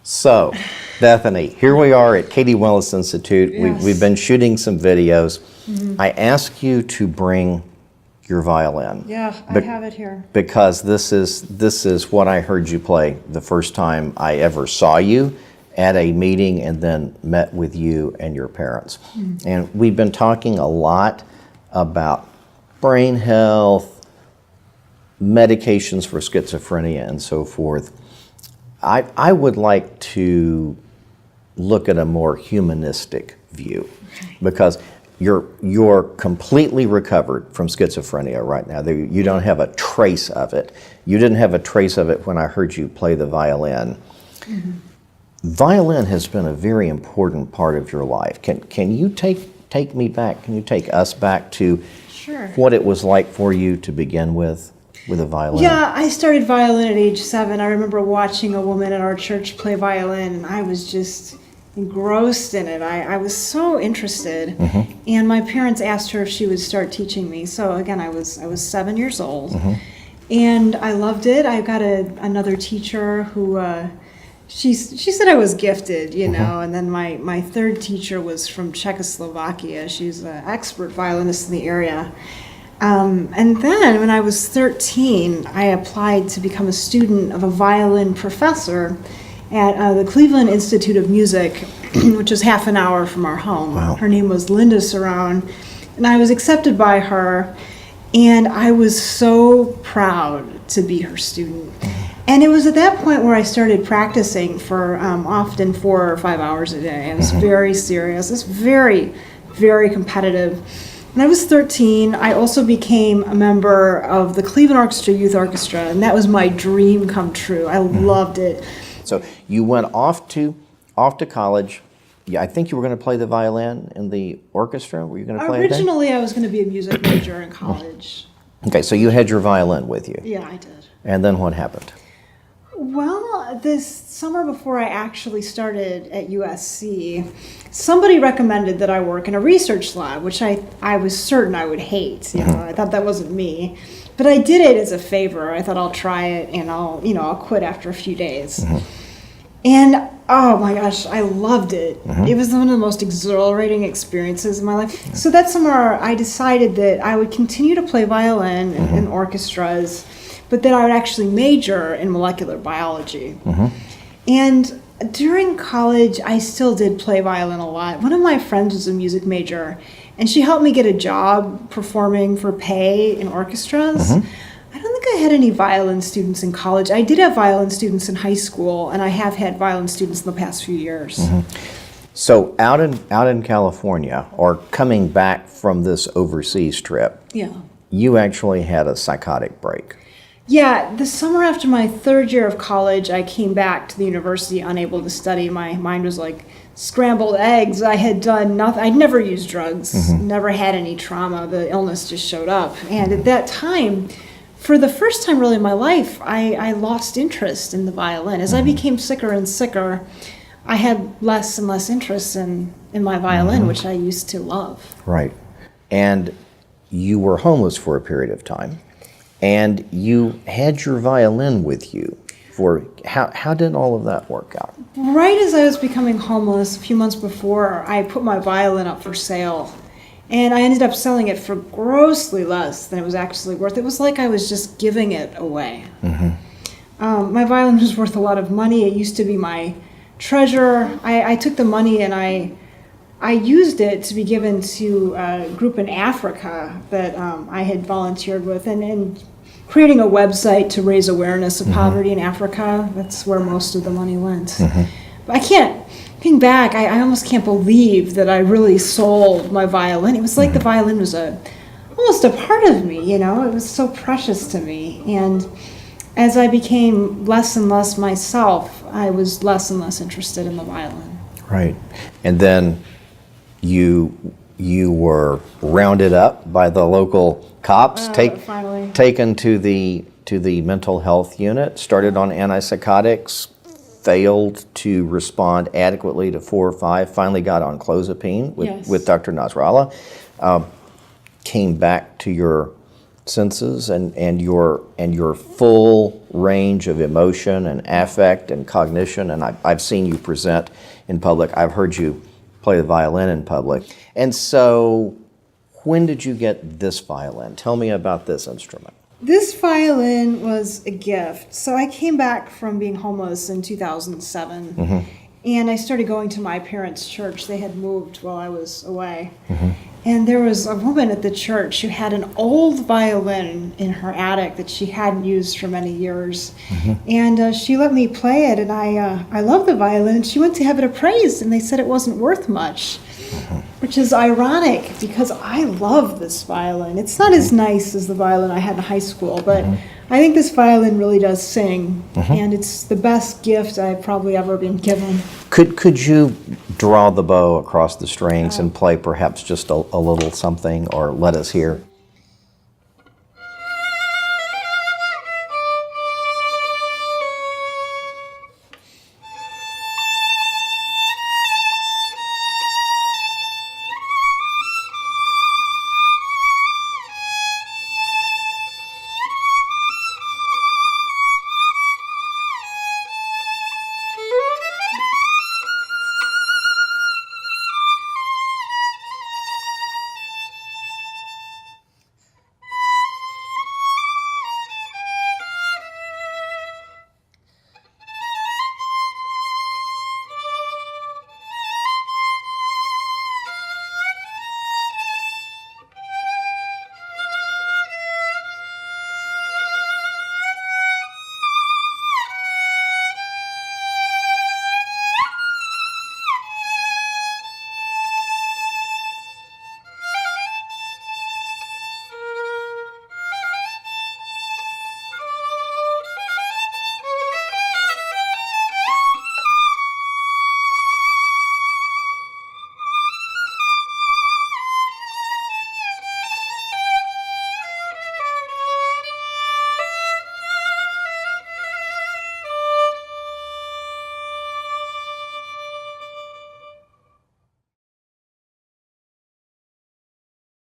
So, Bethany, here we are at Cady Wellness Institute. Yes. We've been shooting some videos. I asked you to bring your violin. Yeah, I have it here. Because this is what I heard you play the first time I ever saw you at a meeting and then met with you and your parents. And we've been talking a lot about brain health, medications for schizophrenia and so forth. I would like to look at a more humanistic view because you're completely recovered from schizophrenia right now. You don't have a trace of it. You didn't have a trace of it when I heard you play the violin. Violin has been a very important part of your life. Can you take me back? Can you take us back to what it was like for you to begin with a violin? Yeah, I started violin at age 7. I remember watching a woman at our church play violin, and I was just engrossed in it. I was so interested, and my parents asked her if she would start teaching me. So again, I was 7 years old, and I loved it. I got another teacher who she said I was gifted, you know. And then my third teacher was from Czechoslovakia. She's an expert violinist in the area. And then when I was 13, I applied to become a student of a violin professor at the Cleveland Institute of Music, which is half an hour from our home. Wow. Her name was Linda Surround, and I was accepted by her, and I was so proud to be her student. And it was at that point where I started practicing for often 4 or 5 hours a day. It was very serious. It was very, very competitive. When I was 13, I also became a member of the Cleveland Orchestra Youth Orchestra, and that was my dream come true. I loved it. So you went off to college. Yeah, I think you were going to play the violin in the orchestra. Were you going to play it then? Originally, I was going to be a music major in college. Okay, so you had your violin with you. Yeah, I did. And then what happened? Well, this summer before I actually started at USC, somebody recommended that I work in a research lab, which I was certain I would hate. You know, I thought that wasn't me. But I did it as a favor. I thought I'll try it and I'll quit after a few days. And oh my gosh, I loved it. It was one of the most exhilarating experiences in my life. So that summer I decided that I would continue to play violin in orchestras, but that I would actually major in molecular biology. And during college, I still did play violin a lot. One of my friends was a music major, and she helped me get a job performing for pay in orchestras. I don't think I had any violin students in college. I did have violin students in high school, and I have had violin students in the past few years. So out in California, or coming back from this overseas trip, you actually had a psychotic break. Yeah, the summer after my third year of college, I came back to the university unable to study. My mind was like scrambled eggs. I had done nothing. I'd never used drugs, never had any trauma. The illness just showed up. And at that time, for the first time really in my life, I lost interest in the violin. As I became sicker and sicker, I had less and less interest in my violin, which I used to love. Right. And you were homeless for a period of time. And you had your violin with you. How did all of that work out? Right as I was becoming homeless, a few months before, I put my violin up for sale. And I ended up selling it for grossly less than it was actually worth. It was like I was just giving it away. My violin was worth a lot of money. It used to be my treasure. I took the money and I used it to be given to a group in Africa that I had volunteered with, and creating a website to raise awareness of poverty in Africa. That's where most of the money went. But I can't, looking back, I almost can't believe that I really sold my violin. It was like the violin was almost a part of me, you know? It was so precious to me. And as I became less and less myself, I was less and less interested in the violin. Right. And then you were rounded up by the local cops, taken to the mental health unit, started on antipsychotics, failed to respond adequately to 4 or 5, finally got on clozapine with Dr. Nasrallah, came back to your senses and your full range of emotion and affect and cognition. And I've seen you present in public. I've heard you play the violin in public. And so when did you get this violin? Tell me about this instrument. This violin was a gift. So I came back from being homeless in 2007, and I started going to my parents' church. They had moved while I was away. And there was a woman at the church who had an old violin in her attic that she hadn't used for many years. And she let me play it, and I love the violin. And she went to have it appraised, and they said it wasn't worth much. Which is ironic because I love this violin. It's not as nice as the violin I had in high school, but I think this violin really does sing, and it's the best gift I've probably ever been given. Could you draw the bow across the strings and play perhaps just a little something, or let us hear?